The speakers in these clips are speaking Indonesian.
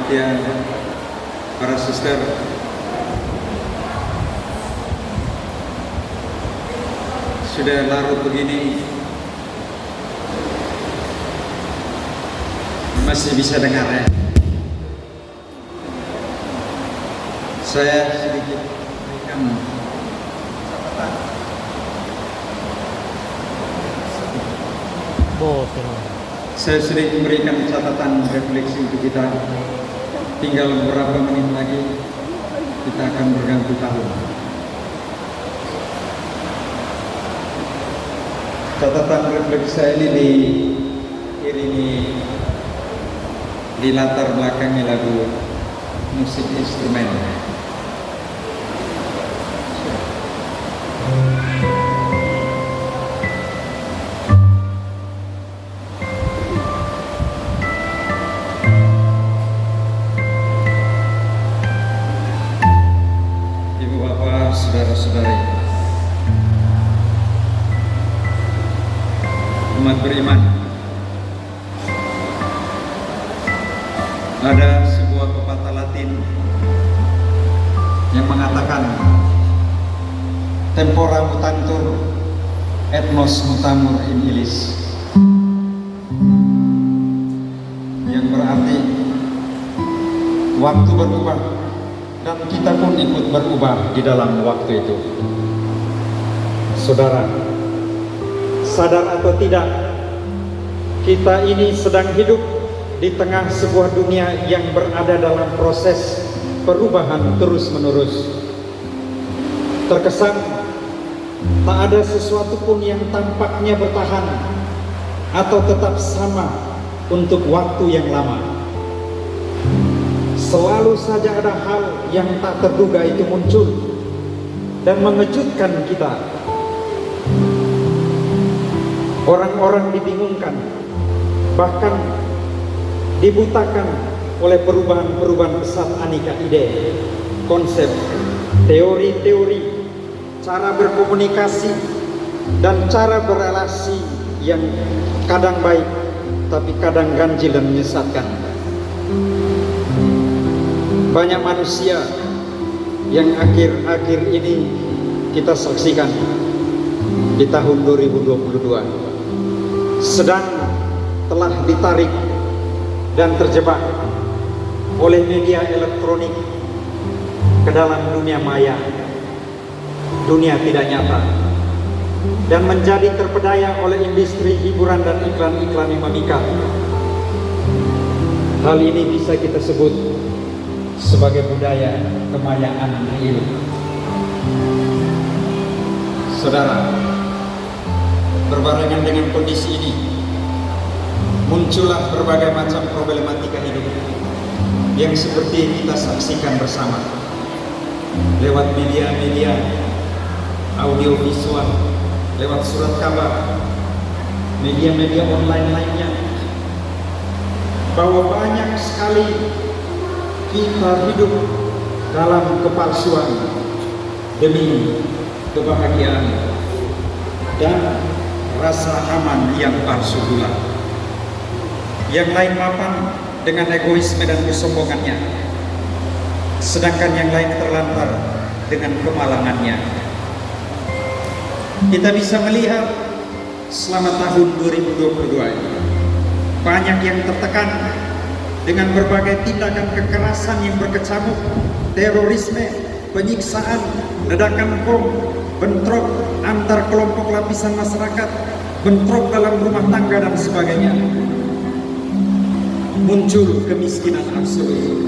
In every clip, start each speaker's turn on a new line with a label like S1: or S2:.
S1: panitia, para suster, sudah larut begini masih bisa dengar ya? Saya sedikit berikan catatan. Saya sedikit memberikan catatan refleksi untuk kita. Tinggal beberapa menit lagi kita akan berganti tahun. Catatan refleksi saya ini diiringi di latar belakangnya lagu musik instrumen. Ibu bapak, saudara-saudari, umat beriman, ada sebuah pepatah Latin yang mengatakan tempora mutantur et mos mutamur in illis, yang berarti waktu berubah dan kita pun ikut berubah di dalam waktu itu. Saudara, sadar atau tidak, kita ini sedang hidup di tengah sebuah dunia yang berada dalam proses perubahan terus-menerus. Terkesan tak ada sesuatu pun yang tampaknya bertahan atau tetap sama untuk waktu yang lama. Selalu saja ada hal yang tak terduga itu muncul dan mengejutkan kita. Orang-orang dibingungkan, bahkan dibutakan oleh perubahan-perubahan pesat aneka ide, konsep, teori-teori, cara berkomunikasi, dan cara berrelasi yang kadang baik tapi kadang ganjil dan menyesatkan. Banyak manusia yang akhir-akhir ini kita saksikan di tahun 2022 sedang telah ditarik dan terjebak oleh media elektronik ke dalam dunia maya, dunia tidak nyata, dan menjadi terpedaya oleh industri hiburan dan iklan-iklan yang memikat. Hal ini bisa kita sebut sebagai budaya kemayaan real. Saudara, berbarengan dengan kondisi ini muncullah berbagai macam problematika hidup yang seperti kita saksikan bersama lewat media-media audiovisual, lewat surat kabar, media-media online lainnya, bahwa banyak sekali kita hidup dalam kepalsuan demi kebahagiaan dan rasa aman yang palsu pula. Yang lain mapan dengan egoisme dan kesombongannya, sedangkan yang lain terlantar dengan kemalangannya. Kita bisa melihat selama tahun 2022 ini banyak yang tertekan dengan berbagai tindakan kekerasan yang berkecamuk, terorisme, penyiksaan, ledakan bom, bentrok antar kelompok lapisan masyarakat, bentrok dalam rumah tangga dan sebagainya. Muncul kemiskinan absolut,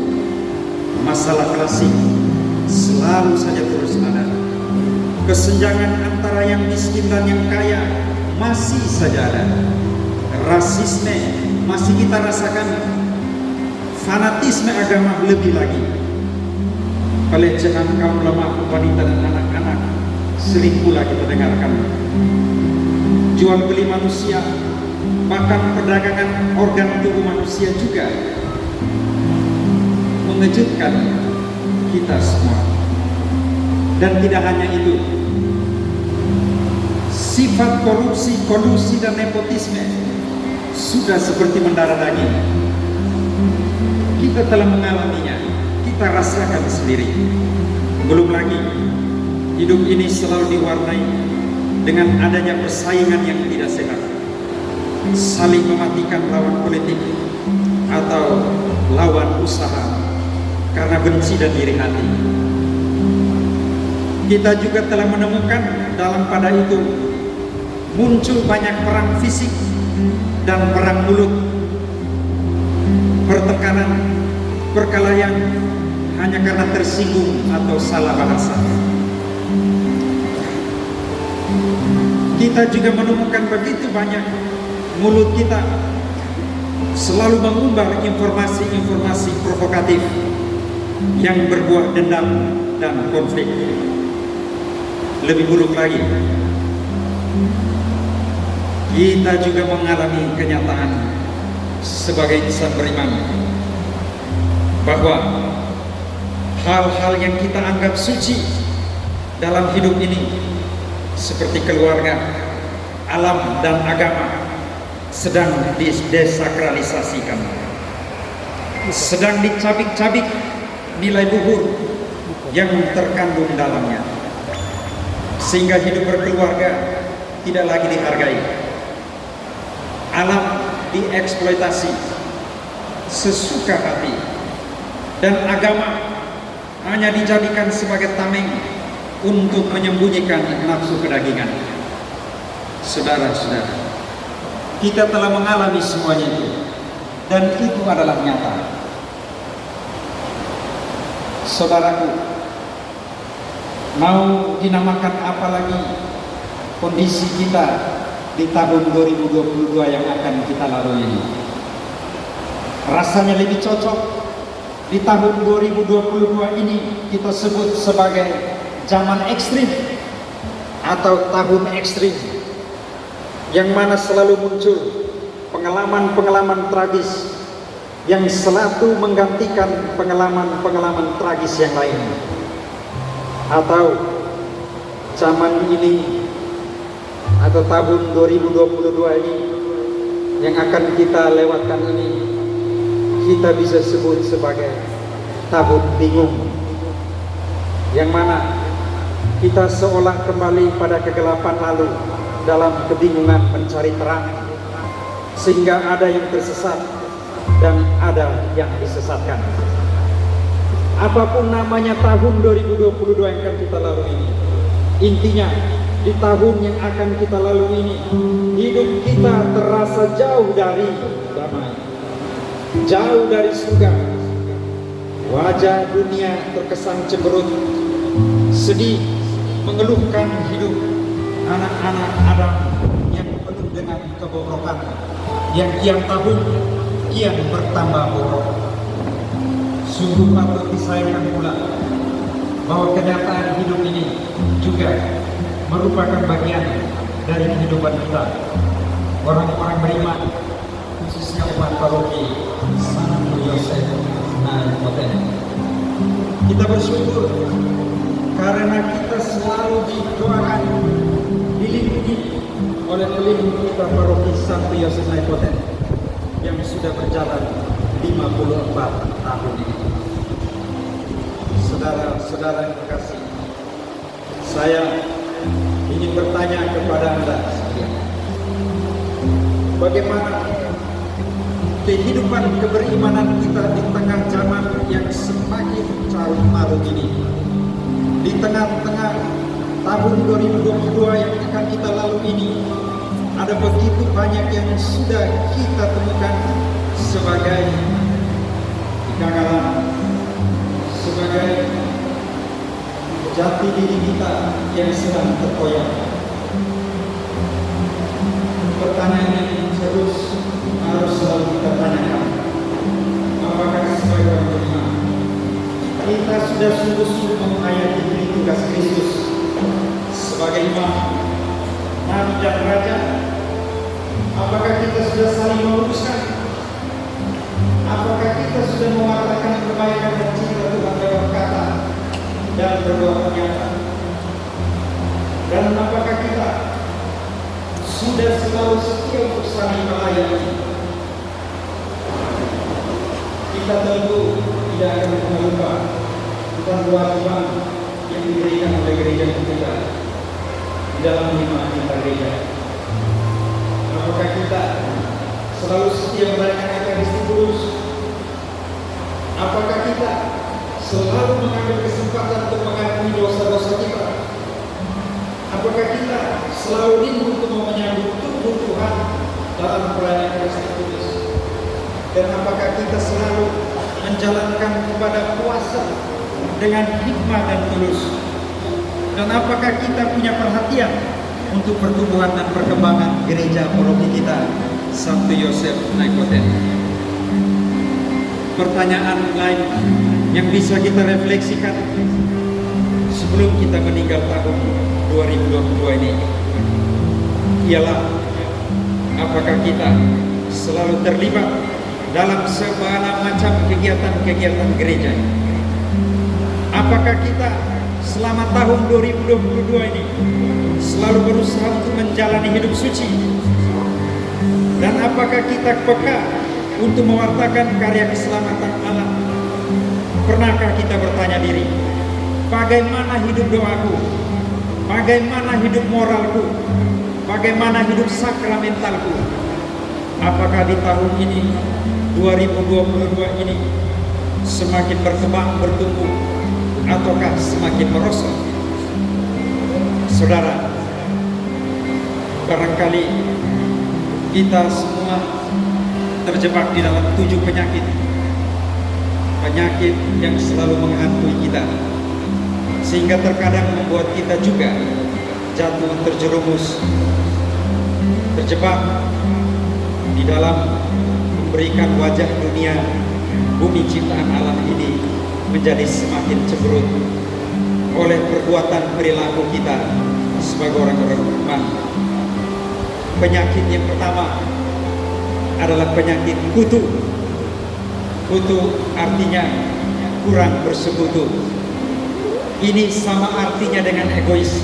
S1: masalah klasik selalu saja terus ada. Kesenjangan antara yang miskin dan yang kaya masih saja ada. Rasisme masih kita rasakan. Fanatisme agama lebih lagi. Pelecehan kaum lemah, wanita dan anak-anak sering pula kita dengarkan. Jual beli manusia, bahkan perdagangan organ tubuh manusia juga mengejutkan kita semua. Dan tidak hanya itu, sifat korupsi, kolusi dan nepotisme sudah seperti mendarah daging. kita telah mengalaminya, kita rasakan sendiri. Belum lagi hidup ini selalu diwarnai dengan adanya persaingan yang tidak sehat, saling mematikan lawan politik atau lawan usaha karena benci dan iri hati. Kita juga telah menemukan dalam pada itu muncul banyak perang fisik dan perang mulut, pertengkaran, perkelahian hanya karena tersinggung atau salah bahasa. Kita juga menemukan begitu banyak mulut kita selalu mengumbar informasi-informasi provokatif yang berbuah dendam dan konflik. Lebih buruk lagi, kita juga mengalami kenyataan sebagai insan beriman bahwa hal-hal yang kita anggap suci dalam hidup ini seperti keluarga, alam, dan agama sedang didesakralisasikan, sedang dicabik-cabik nilai luhur yang terkandung dalamnya, sehingga hidup berkeluarga tidak lagi dihargai, alam dieksploitasi sesuka hati, dan agama hanya dijadikan sebagai tameng untuk menyembunyikan nafsu kedagingan. Saudara-saudara, kita telah mengalami semuanya itu, dan itu adalah nyata. Saudaraku, mau dinamakan apa lagi kondisi kita di tahun 2022 yang akan kita lalui ini? Rasanya lebih cocok di tahun 2022 ini kita sebut sebagai zaman ekstrim atau tahun ekstrim, yang mana selalu muncul pengalaman-pengalaman tragis yang selalu menggantikan pengalaman-pengalaman tragis yang lain. Atau zaman ini atau tahun 2022 ini yang akan kita lewatkan ini, kita bisa sebut sebagai tahun bingung, yang mana kita seolah kembali pada kegelapan lalu dalam kebingungan mencari terang, sehingga ada yang tersesat dan ada yang disesatkan. Apapun namanya tahun 2022 yang akan kita lalui ini, intinya di tahun yang akan kita lalui ini, hidup kita terasa jauh dari damai, jauh dari surga. Wajah dunia terkesan cemberut, sedih, mengeluhkan hidup anak-anak Adam yang penuh dengan kebobrokan, yang tiap tahun kian bertambah bobrok. Sungguh patut disayangkan pula bahwa kenyataan hidup ini juga merupakan bagian dari kehidupan kita, orang-orang beriman, khususnya umat paroki Santo Yosef Naipoten. Kita bersyukur karena kita selalu didoakan, dilindungi oleh pelindung kita paroki Santo Yosef Naipoten yang sudah berjalan 54 tahun ini. Saudara-saudara yang terkasih, saya ingin bertanya kepada Anda sekalian, bagaimana kehidupan keberimanan kita di tengah zaman yang semakin carut marut ini, di tengah-tengah tahun 2022 yang akan kita lalui ini. Ada begitu banyak yang sudah kita temukan sebagai kegagalan, sebagai jati diri kita yang sedang terkoyak. Pertanyaan yang terus harus selalu kita tanyakan, apakah sebagai orang beriman kita sudah sungguh-sungguh menghayati diri tugas Kristus sebagai imam, nabi dan raja? Apakah kita sudah saling meluruskan? Apakah kita sudah mewartakan kebaikan dan cinta Tuhan lewat kata dan perbuatan nyata? Dan apakah kita sudah selalu setia untuk saling melayani? Di kita tentu tidak akan pernah lupa tentang kewajiban yang diberikan oleh gereja kita di dalam 5 acara gereja. Apakah kita selalu setia merayakan Ekaristi Kudus? Apakah kita selalu mengambil kesempatan untuk mengampuni dosa-dosa kita? Apakah kita selalu rindu untuk menyambut tubuh Tuhan dalam perayaan Ekaristi Kudus? Dan apakah kita selalu menjalankan ibadah puasa dengan hikmat dan tulus? Dan apakah kita punya perhatian untuk pertumbuhan dan perkembangan gereja paroki kita Santo Yosef Naikoten? Pertanyaan lain yang bisa kita refleksikan sebelum kita meninggal tahun 2022 ini ialah apakah kita selalu terlibat dalam segala macam kegiatan-kegiatan gereja? Apakah kita selama tahun 2022 ini selalu berusaha untuk menjalani hidup suci? Dan apakah kita peka untuk mewartakan karya keselamatan Allah? Pernahkah kita bertanya diri, bagaimana hidup doaku? Bagaimana hidup moralku? Bagaimana hidup sakramentalku? Apakah di tahun ini 2022 ini semakin berkembang, bertumbuh, ataukah semakin merosot? Saudara, barangkali kita semua terjebak di dalam 7 penyakit yang selalu menghantui kita, sehingga terkadang membuat kita juga jatuh terjerumus, terjebak di dalam memberikan wajah dunia bumi ciptaan Allah ini menjadi semakin cemberut oleh perbuatan perilaku kita sebagai orang-orang beriman. Penyakit yang pertama adalah penyakit kutu. Kutu artinya kurang bersekutu. Ini sama artinya dengan egois.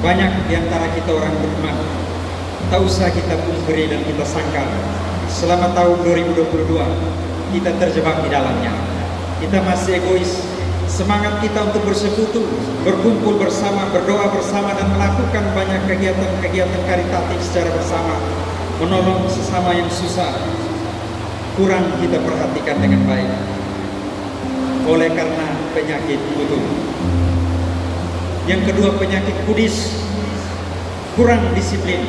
S1: Banyak di antara kita orang beriman, tak usah kita pungkiri dan kita sangkal, selama tahun 2022 kita terjebak di dalamnya. Kita masih egois. Semangat kita untuk bersekutu, berkumpul bersama, berdoa bersama, dan melakukan banyak kegiatan-kegiatan karitatif secara bersama, menolong sesama yang susah, kurang kita perhatikan dengan baik oleh karena penyakit kutu. Yang kedua, penyakit kudis, kurang disiplin.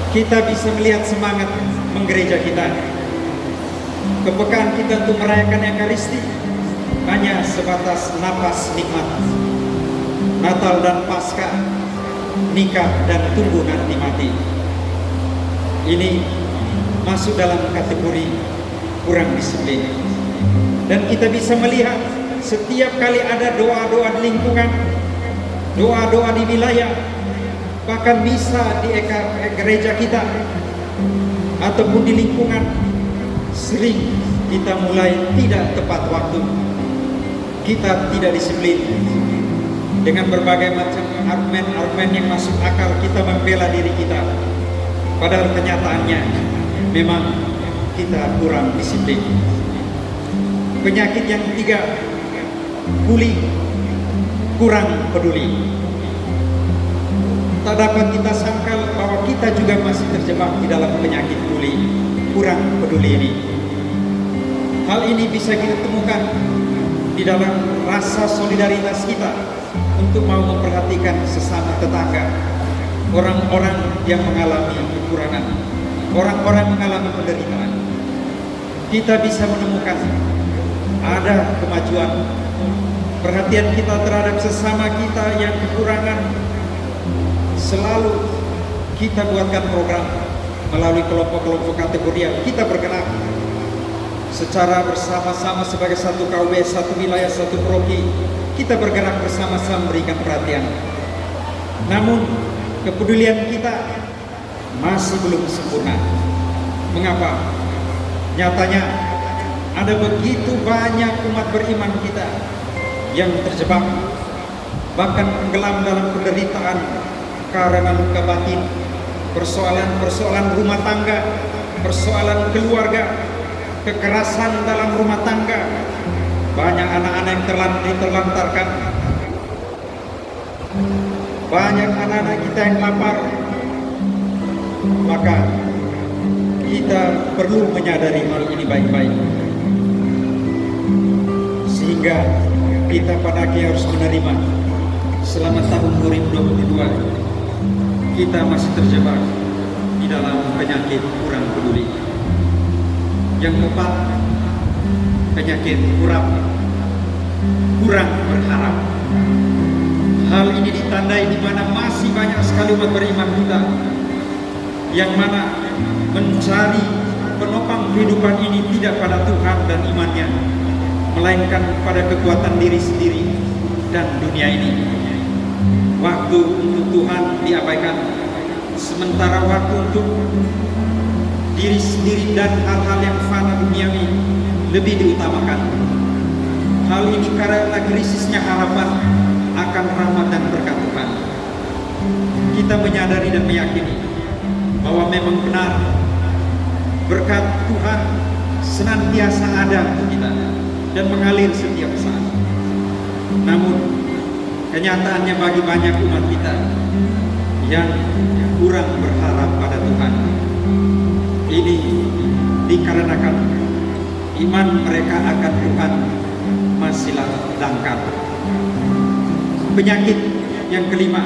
S1: Kita bisa melihat semangat menggereja kita, kepekaan kita untuk merayakan Ekaristi hanya sebatas napas nikmat. Natal dan Paskah, nikah dan tunggu nanti mati. Ini masuk dalam kategori kurang disiplin. Dan kita bisa melihat setiap kali ada doa-doa di lingkungan, doa-doa di wilayah, bahkan misa di gereja kita ataupun di lingkungan, sering kita mulai tidak tepat waktu. Kita tidak disiplin. Dengan berbagai macam argumen-argumen yang masuk akal, kita membela diri kita. Padahal kenyataannya memang kita kurang disiplin. Penyakit yang ketiga, kuli, kurang peduli. Tak dapat kita sangkal bahwa kita juga masih terjebak di dalam penyakit kuli, kurang peduli ini. Hal ini bisa kita temukan di dalam rasa solidaritas kita untuk mau memperhatikan sesama tetangga, orang-orang yang mengalami kekurangan, orang-orang mengalami penderitaan. Kita bisa menemukan ada kemajuan, perhatian kita terhadap sesama kita yang kekurangan. Selalu kita buatkan program melalui kelompok-kelompok kategori. Kita bergerak secara bersama-sama sebagai satu KW, satu wilayah, satu provinsi. Kita bergerak bersama-sama memberikan perhatian. Namun kepedulian kita masih belum sempurna. Mengapa? Nyatanya ada begitu banyak umat beriman kita yang terjebak, bahkan tenggelam dalam penderitaan karena luka batin, persoalan-persoalan rumah tangga, persoalan keluarga, kekerasan dalam rumah tangga, banyak anak-anak yang diterlantarkan, banyak anak-anak kita yang lapar. Maka kita perlu menyadari hal ini baik-baik, sehingga kita pada akhirnya harus menerima selama tahun 2022 kita masih terjebak di dalam penyakit kurang peduli. Yang keempat, penyakit kurang berharap. Hal ini ditandai di mana masih banyak sekali umat beriman kita yang mana mencari penopang kehidupan ini tidak pada Tuhan dan imannya, melainkan pada kekuatan diri sendiri dan dunia ini. Waktu untuk Tuhan diabaikan, sementara waktu untuk diri sendiri dan hal-hal yang fana duniawi lebih diutamakan. Hal ini karena krisisnya harapan akan rahmat dan berkat Tuhan. Kita menyadari dan meyakini bahwa memang benar berkat Tuhan senantiasa ada untuk kita dan mengalir setiap saat. Namun kenyataannya bagi banyak umat kita yang kurang berharap pada Tuhan, ini dikarenakan iman mereka akan Tuhan masihlah dangkal. Penyakit yang kelima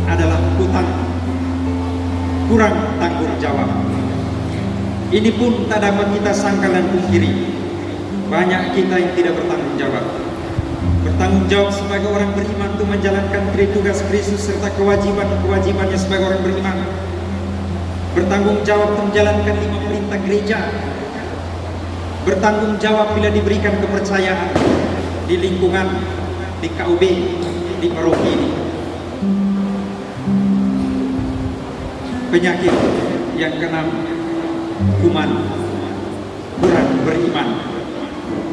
S1: adalah hutang, kurang tanggung jawab. Ini pun tak dapat kita sangkal dan pungkiri. Banyak kita yang tidak bertanggung jawab. Bertanggung jawab sebagai orang beriman untuk menjalankan tugas Kristus serta kewajiban-kewajibannya sebagai orang beriman. Bertanggung jawab untuk menjalankan 5 perintah gereja. Bertanggung jawab bila diberikan kepercayaan di lingkungan, di KUB, di paroki ini. Penyakit yang keenam, kuman, kurang beriman.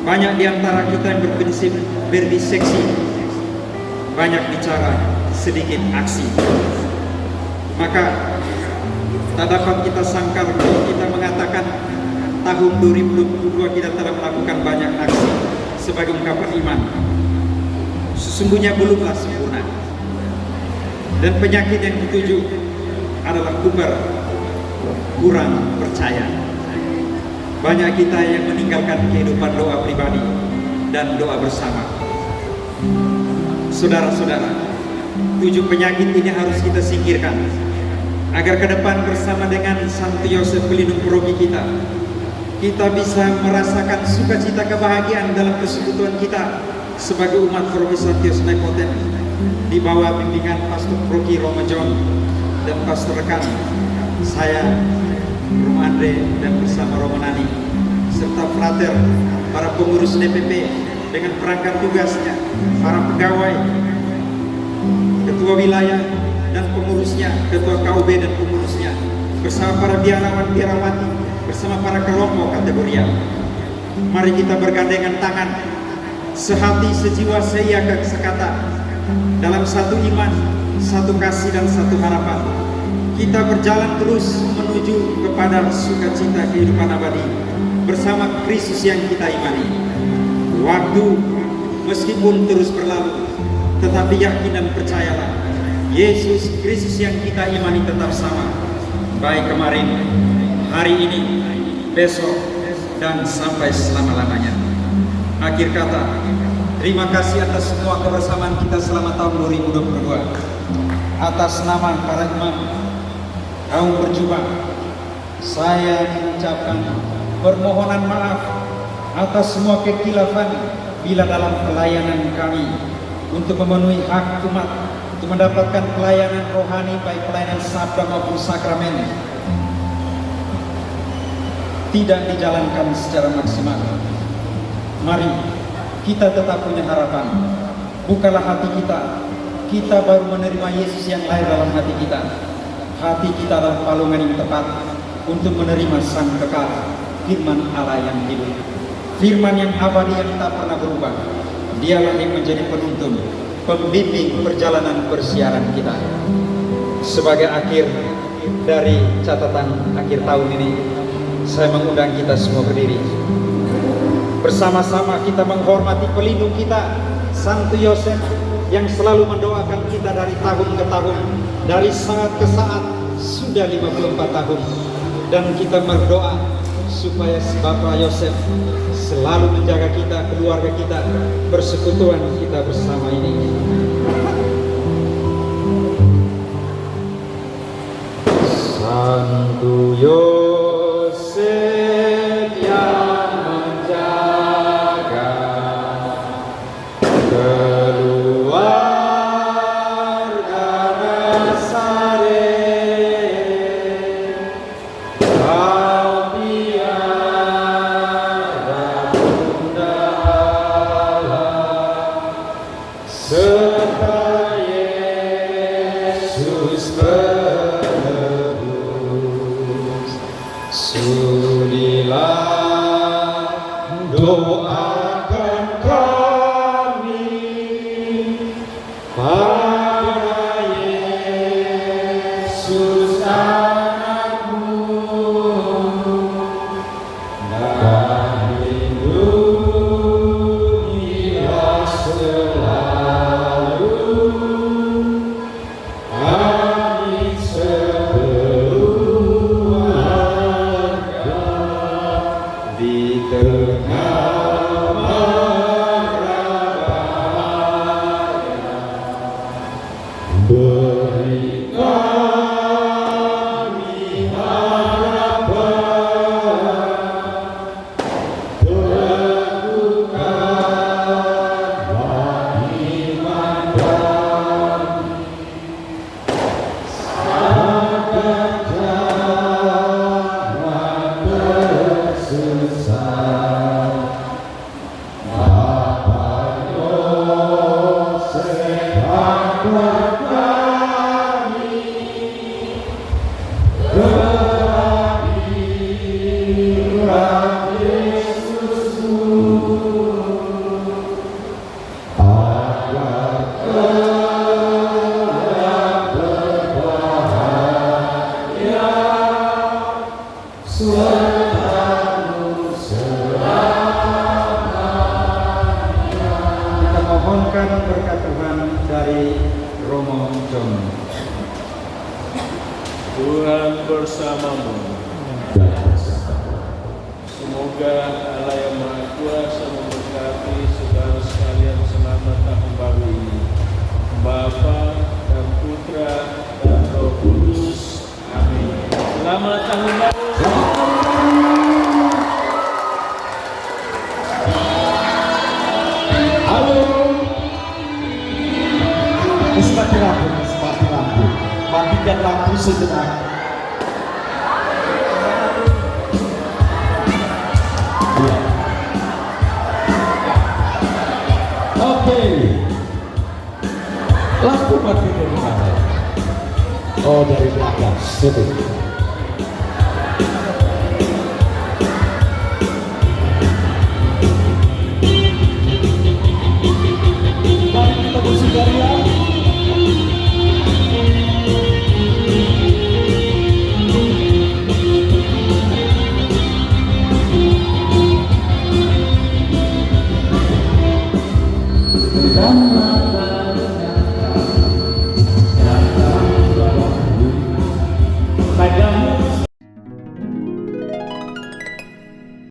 S1: Banyak di antara kita yang berprinsip berdiseksi, banyak bicara, sedikit aksi. Maka tak dapat kita sangkal kalau kita mengatakan tahun 2022 kita telah melakukan banyak aksi sebagai ungkapan iman. Sesungguhnya belumlah sempurna. Dan penyakit yang ketujuh adalah kurang percaya. Banyak kita yang meninggalkan kehidupan doa pribadi dan doa bersama. Saudara-saudara, 7 penyakit ini harus kita singkirkan agar ke depan bersama dengan Santo Yosef pelindung paroki kita bisa merasakan sukacita kebahagiaan dalam persekutuan kita sebagai umat paroki Santo Yosef Nepoten di bawah bimbingan Pastor Paroki Romo John dan Pastor rekan saya Romo Andre dan bersama Romo Nani serta frater para pengurus DPP dengan perangkat tugasnya, para pegawai, ketua wilayah dan pengurusnya, ketua KUB dan pengurusnya, bersama para biarawan-biarawati, bersama para kelompok kategorial. Mari kita bergandengan tangan, sehati, sejiwa, seiakan, sekata, dalam satu iman, satu kasih dan satu harapan. Kita berjalan terus menuju kepada sukacita kehidupan abadi bersama Kristus yang kita imani. Waktu meskipun terus berlalu, tetapi yakin dan percayalah, Yesus Kristus yang kita imani tetap sama, baik kemarin, hari ini, besok, dan sampai selama-lamanya. Akhir kata, terima kasih atas semua kebersamaan kita selama tahun 2022. Atas nama para imam, kaum berjubah, saya mengucapkan permohonan maaf atas semua kekilafan bila dalam pelayanan kami untuk memenuhi hak umat untuk mendapatkan pelayanan rohani baik pelayanan sabda maupun sakramen tidak dijalankan secara maksimal. Mari kita tetap punya harapan. Bukalah hati kita. Kita baru menerima Yesus yang lahir dalam hati kita. Hati kita adalah palungan yang tepat untuk menerima Sang Kekal, firman Allah yang hidup, firman yang abadi yang tak pernah berubah. Dialah yang menjadi penuntun, pembimbing perjalanan persiaran kita. Sebagai akhir dari catatan akhir tahun ini, Saya mengundang kita semua berdiri. Bersama-sama kita menghormati pelindung kita, Santo Yosef, yang selalu mendoakan kita dari tahun ke tahun, dari saat ke saat, sudah 54 tahun. Dan kita berdoa supaya Bapak Yosef selalu menjaga kita, keluarga kita, persekutuan kita bersama ini. Santo Yosef yang menjaga keluarga Nazaret, kau biarlah Bunda Allah serta Yesus penebus. Sudilah doakan kami pada Yesus anakmu, dan lindungilah selalu kami sekeluarga di tengah mara bahaya. Beri kami harapan, teguhkanlah iman kami, agar jangan tersesat. Bapak Yosef angkat kami, kehadiran Yesusmu, agar kelak berbahagia sertamu selamanya. Kita mohonkan berkat Tuhan dari Romo John.
S2: Tuhan bersamamu. Semoga Allah yang Maha Kuasa memberkati saudara sekalian selamat tahun baru ini. Bapa dan Putra dan Roh Kudus. Amin. Selamat tahun baru.
S3: Halo, mati lampu, matikan lampu sejenak. Ya. Oke, lampu mati dari mana? Oh, dari belakang. Itu.